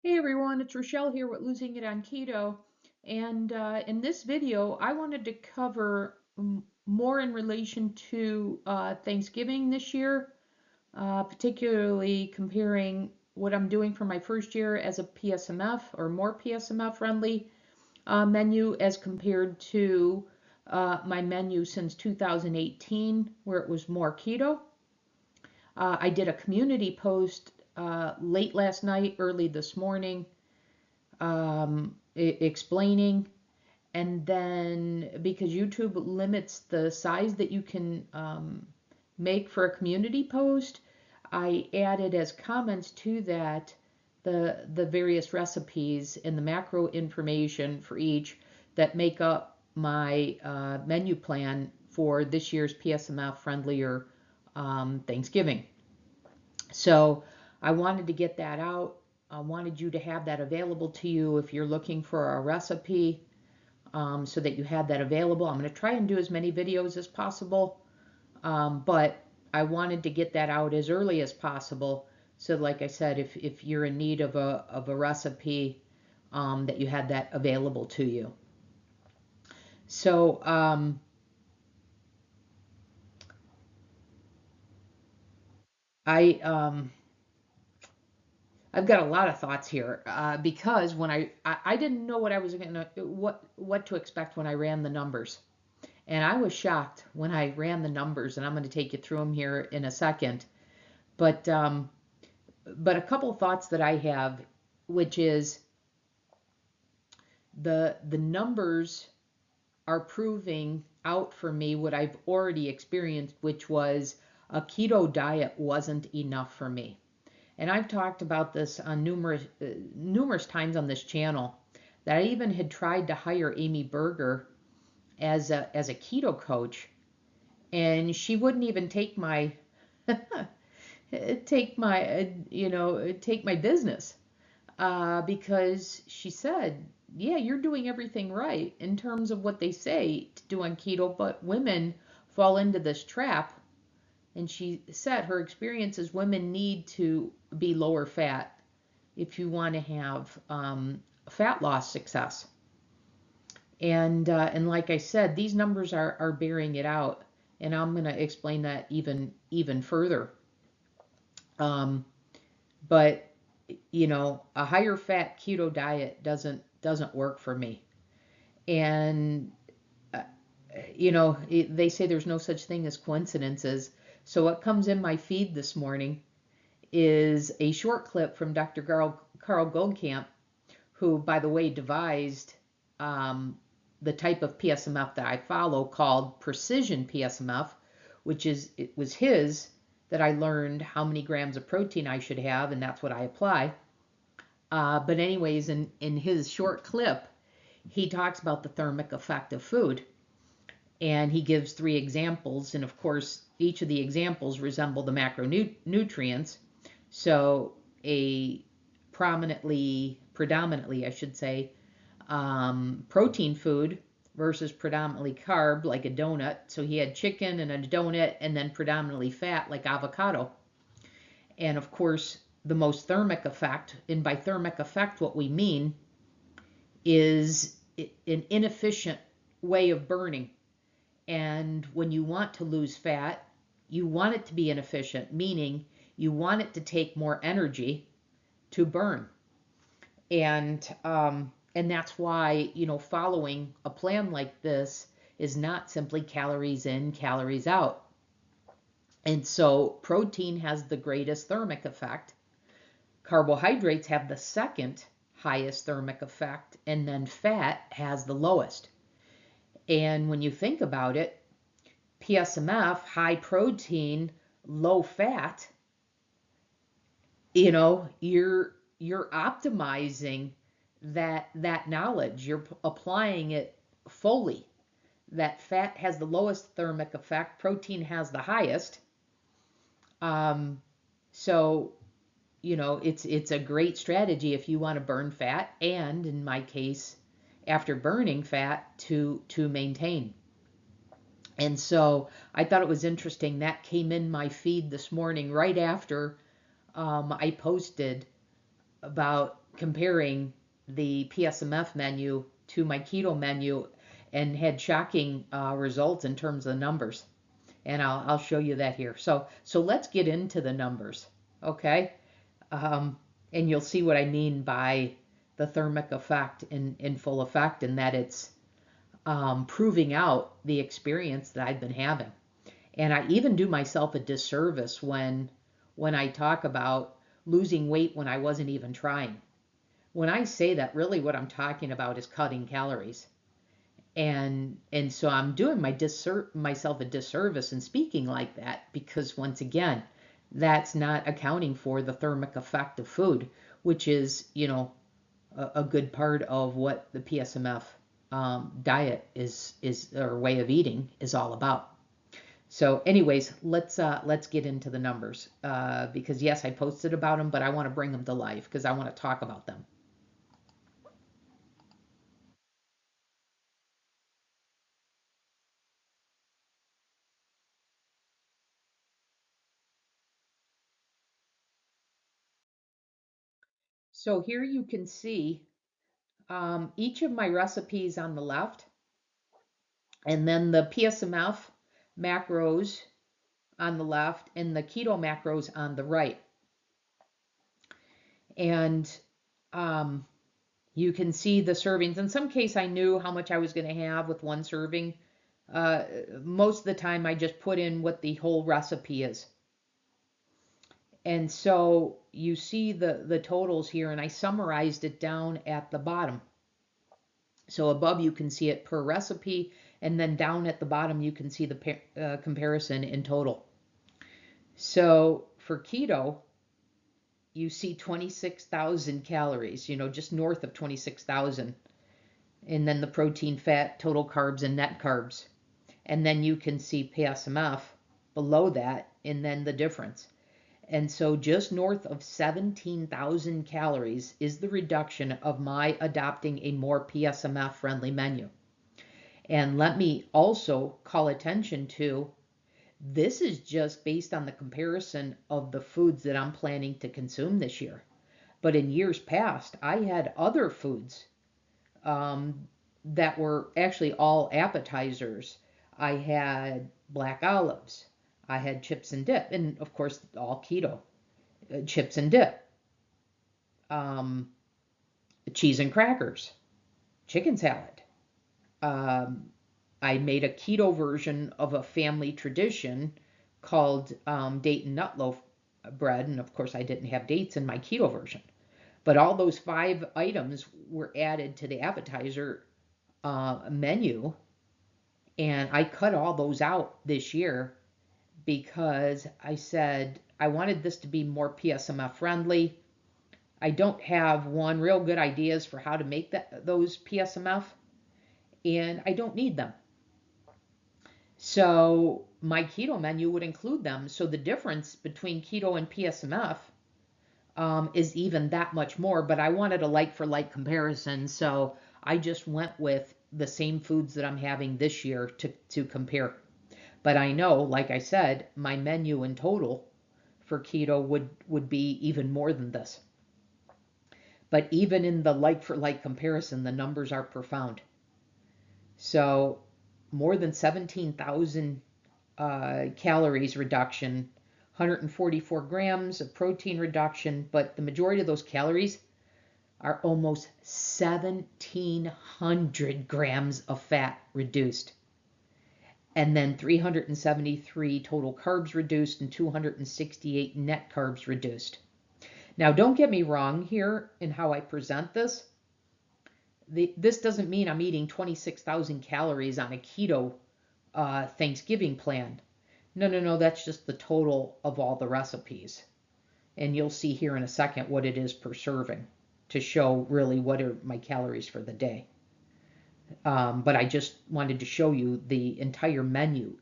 Hey everyone, it's Rochelle here with Losing It on Keto. And in this video, I wanted to cover more in relation to Thanksgiving this year, particularly comparing what I'm doing for my first year as a PSMF or more PSMF friendly menu as compared to my menu since 2018, where it was more keto. I did a community post late last night, early this morning, explaining, and then because YouTube limits the size that you can make for a community post, I added as comments to that the various recipes and the macro information for each that make up my menu plan for this year's PSMF friendlier Thanksgiving. So I wanted to get that out. I wanted you to have that available to you if you're looking for a recipe, so that you had that available. I'm going to try and do as many videos as possible, but I wanted to get that out as early as possible. So like I said, if you're in need of a recipe, that you had that available to you. So I I've got a lot of thoughts here, because when I didn't know what I was gonna what to expect when I ran the numbers, and I was shocked when I ran the numbers, and I'm going to take you through them here in a second. But a couple thoughts that I have, which is the numbers are proving out for me what I've already experienced, which was a keto diet wasn't enough for me. And I've talked about this on numerous times on this channel, that I even had tried to hire Amy Berger as a keto coach, and she wouldn't even take my take my business, because she said, yeah, you're doing everything right in terms of what they say to do on keto, but women fall into this trap. And she said her experience is women need to be lower fat if you want to have fat loss success. And like I said, these numbers are bearing it out, and I'm going to explain that even further. Um, but a higher fat keto diet doesn't work for me. And uh, they say there's no such thing as coincidences. So what comes in my feed this morning is a short clip from Dr. Carl Goldkamp, who, by the way, devised um, the type of PSMF that I follow called precision PSMF, it was his that I learned how many grams of protein I should have, and that's what I apply. But anyways, in his short clip, he talks about the thermic effect of food, and he gives 3 examples, and of course, each of the examples resemble the macronutrients. So a predominantly, I should say, protein food versus predominantly carb, like a donut. So he had chicken and a donut, and then predominantly fat, like avocado. And of course, the most thermic effect, and by thermic effect, what we mean is an inefficient way of burning. And when you want to lose fat, you want it to be inefficient, meaning you want it to take more energy to burn. And that's why, following a plan like this is not simply calories in, calories out. And so protein has the greatest thermic effect. Carbohydrates have the second highest thermic effect, and then fat has the lowest. And when you think about it, PSMF, high protein, low fat, you're optimizing that knowledge. You're applying it fully. That fat has the lowest thermic effect, protein has the highest. So it's a great strategy if you want to burn fat, and in my case, after burning fat, to maintain. And so I thought it was interesting that came in my feed this morning right after I posted about comparing the PSMF menu to my keto menu and had shocking results in terms of the numbers. And I'll show you that here. So let's get into the numbers, okay? And you'll see what I mean by the thermic effect in full effect, and that it's proving out the experience that I've been having. And I even do myself a disservice when I talk about losing weight when I wasn't even trying. When I say that, really what I'm talking about is cutting calories. And so I'm doing myself a disservice in speaking like that, because once again, that's not accounting for the thermic effect of food, which is, a good part of what the PSMF diet is or way of eating is all about. So anyways, let's get into the numbers, because yes, I posted about them, but I want to bring them to life because I want to talk about them. So here you can see each of my recipes on the left, and then the PSMF macros on the left, and the keto macros on the right. And you can see the servings. In some case, I knew how much I was going to have with one serving. Most of the time, I just put in what the whole recipe is. And so you see the totals here, and I summarized it down at the bottom. So above you can see it per recipe, and then down at the bottom you can see the comparison in total. So for keto, you see 26,000 calories, just north of 26,000. And then the protein, fat, total carbs, and net carbs. And then you can see PSMF below that, and then the difference. And so just north of 17,000 calories is the reduction of my adopting a more PSMF friendly menu. And let me also call attention to, this is just based on the comparison of the foods that I'm planning to consume this year. But in years past, I had other foods that were actually all appetizers. I had black olives. I had chips and dip, and of course, all keto. Chips and dip, um, cheese and crackers, chicken salad. I made a keto version of a family tradition called date and nut loaf bread, and of course, I didn't have dates in my keto version. But all those 5 items were added to the appetizer menu, and I cut all those out this year because I said I wanted this to be more PSMF friendly. I don't have one real good ideas for how to make those PSMF, and I don't need them. So my keto menu would include them. So the difference between keto and PSMF is even that much more, but I wanted a like for like comparison. So I just went with the same foods that I'm having this year to compare. But I know, like I said, my menu in total for keto would be even more than this. But even in the like for like comparison, the numbers are profound. So more than 17,000 calories reduction, 144 grams of protein reduction, but the majority of those calories are almost 1,700 grams of fat reduced. And then 373 total carbs reduced and 268 net carbs reduced. Now, don't get me wrong here in how I present this. This doesn't mean I'm eating 26,000 calories on a keto Thanksgiving plan. No, that's just the total of all the recipes. And you'll see here in a second what it is per serving to show really what are my calories for the day. But I just wanted to show you the entire menu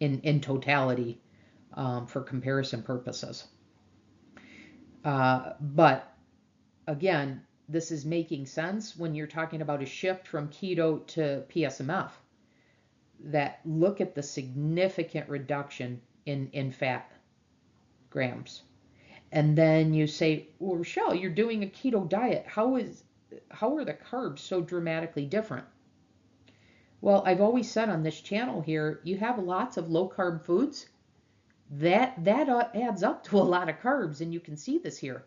in totality for comparison purposes. But again, this is making sense when you're talking about a shift from keto to PSMF. That look at the significant reduction in fat grams. And then you say, well, Rochelle, you're doing a keto diet. How are the carbs so dramatically different? Well, I've always said on this channel here, you have lots of low carb foods. That adds up to a lot of carbs, and you can see this here.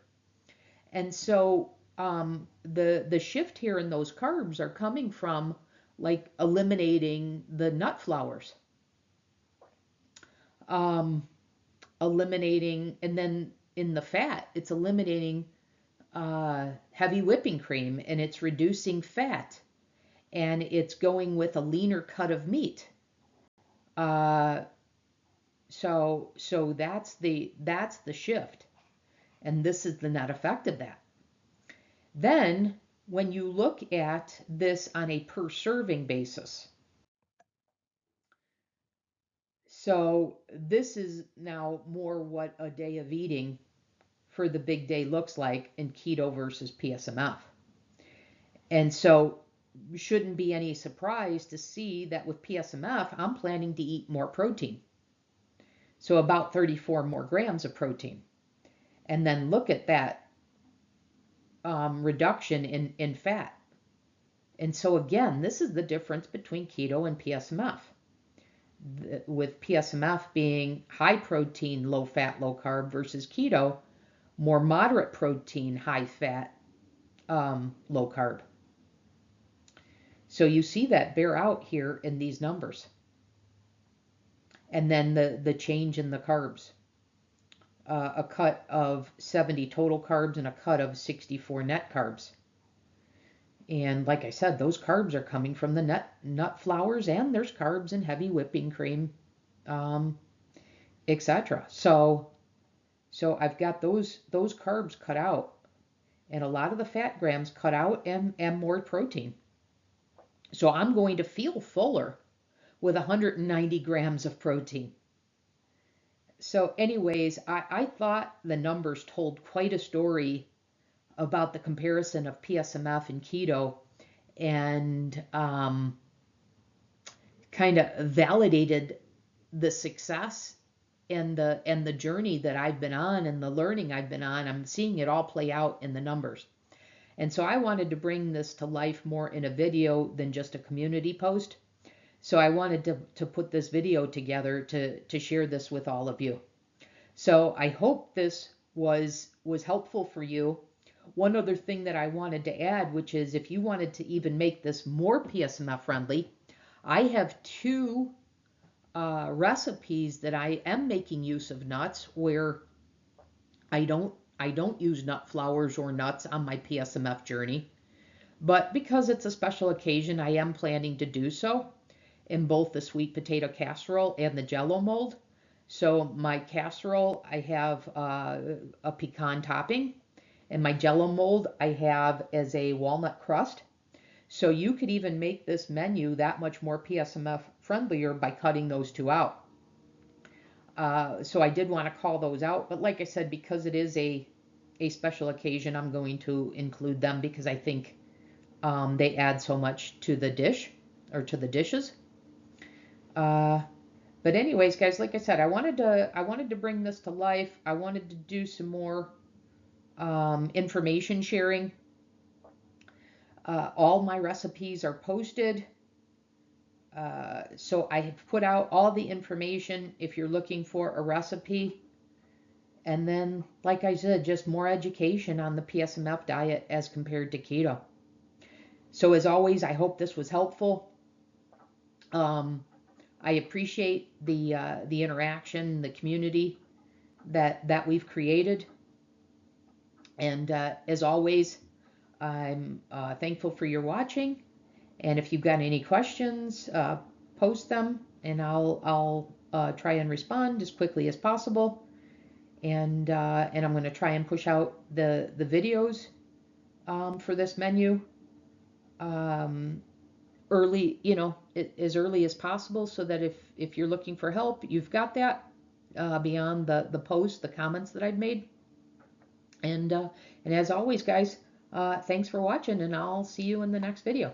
And so the shift here in those carbs are coming from like eliminating the nut flours, eliminating, and then in the fat, it's eliminating heavy whipping cream, and it's reducing fat, and it's going with a leaner cut of meat. So that's the shift, and this is the net effect of that. Then when you look at this on a per serving basis, so this is now more what a day of eating for the big day looks like in keto versus PSMF. And so shouldn't be any surprise to see that with PSMF, I'm planning to eat more protein. So about 34 more grams of protein. And then look at that reduction in fat. And so again, this is the difference between keto and PSMF. With PSMF being high protein, low fat, low carb versus keto, more moderate protein, high fat, low carb. So you see that bear out here in these numbers. And then the change in the carbs. A cut of 70 total carbs and a cut of 64 net carbs. And like I said, those carbs are coming from the nut flours, and there's carbs in heavy whipping cream, etc. So I've got those carbs cut out, and a lot of the fat grams cut out, and more protein. So I'm going to feel fuller with 190 grams of protein. So anyways, I thought the numbers told quite a story about the comparison of PSMF and keto, and kind of validated the success and the journey that I've been on and the learning I've been on. I'm seeing it all play out in the numbers. And so I wanted to bring this to life more in a video than just a community post. So I wanted to put this video together to share this with all of you. So I hope this was helpful for you. One other thing that I wanted to add, which is if you wanted to even make this more PSMF friendly, I have two recipes that I am making use of nuts where I don't use nut flours or nuts on my PSMF journey. But because it's a special occasion, I am planning to do so in both the sweet potato casserole and the Jello mold. So my casserole, I have a pecan topping, and my Jello mold I have as a walnut crust. So you could even make this menu that much more PSMF friendlier by cutting those two out. So I did want to call those out, but like I said, because it is a special occasion, I'm going to include them because I think they add so much to the dish or to the dishes. But anyways, guys, like I said, I wanted to bring this to life. I wanted to do some more information sharing. All my recipes are posted. So I have put out all the information if you're looking for a recipe. And then, like I said, just more education on the PSMF diet as compared to keto. So as always, I hope this was helpful. I appreciate the interaction, the community that we've created. And as always, I'm thankful for your watching. And if you've got any questions, post them, and I'll try and respond as quickly as possible. And I'm going to try and push out the videos for this menu early, as early as possible, so that if you're looking for help, you've got that beyond the post, the comments that I've made. And as always, guys, thanks for watching, and I'll see you in the next video.